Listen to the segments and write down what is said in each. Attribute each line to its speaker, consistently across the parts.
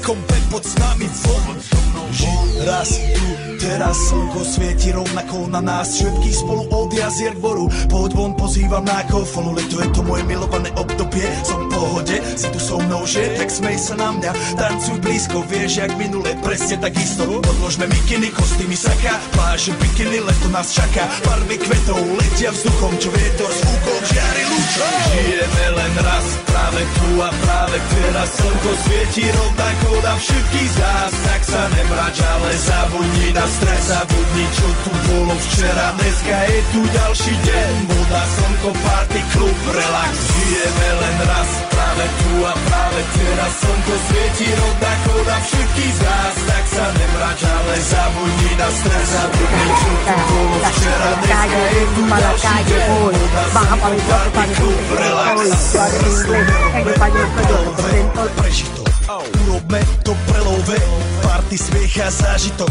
Speaker 1: kompe pod s nami von. Žiť raz tu, teraz slnko svieti rovnako na nás. Všetky spolu od jazier k boru. Poď von, pozývam na kofolu. Leto je to moje milované obdobie. Som v pohode, si tu so mnou, že? Tak smej sa na mňa, tancuj blízko. Vieš, jak minule, presne takisto. Odložme mikiny, kostýmy saka, pláže, bikiny, leto nás čaká. Barvy kvetov letia vzduchom, čo vietor s úkom žiari lúčom. Žijeme len raz, práve tu a práve teraz. Slnko svieti rovnako na všetkých z nás. Tak sa nemrač, ale zabudni na stres. Zabudni, čo tu bolo včera. Dneska je tu ďalší deň. Voda, slnko, party, klub, relax. Žijeme len raz, práve tu a práve teraz. Slnko svieti rovnako na všetkých z nás. Tak sa nemrač, ale zabudni na stres. Zabudni, čo tu bolo včera. Dneska je tu ďalší deň. Voda, slnko, party, klub, relax. Prežito, urobme to prelove. Party, smiech a zážitok.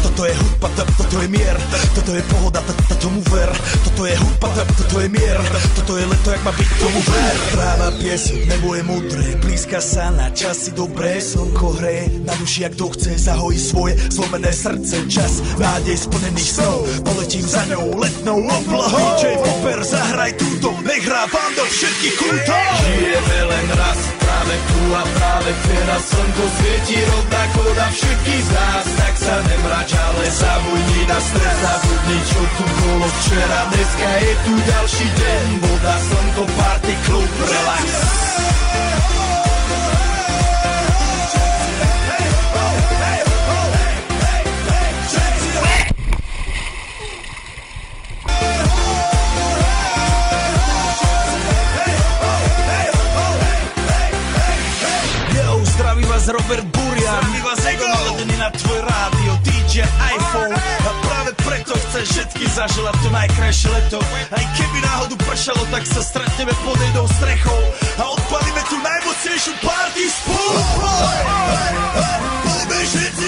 Speaker 1: Toto je hudba, toto je mier. Toto je pohoda, tomu ver. Toto je hudba, toto je mier. Toto je leto, jak má byť, tomu ver. Práva piesť, nebo je múdre. Blízka sa na časy dobré. Slnko hreje na duši, jak to chce. Zahojí svoje zlomené srdce. Čas nádej splnených snov. Poletím za ňou letnou oblohou. DJ Popper, zahraj túto. Nech hrá vám do všetkých kútov. Žijeme len raz, práve tu a práve teraz. Slnko svieti rovnako na všetkých z nás. Tak sa nemrač, ale zabudni na stres. Zabudni, čo tu bolo včera. Dneska je tu ďalší deň. Voda, slnko, party, klub, relax. Zdraví vás Robert Burian. Zdraví vás Ego naladený na tvoj rádio DJ iPhone. A práve preto chceš všetky zaželať to najkrajšie leto. Aj keby náhodu pršalo, tak sa stretneme pod jednou strechou a odpalíme tú najmocnejšiu party spolu. Poďme všetci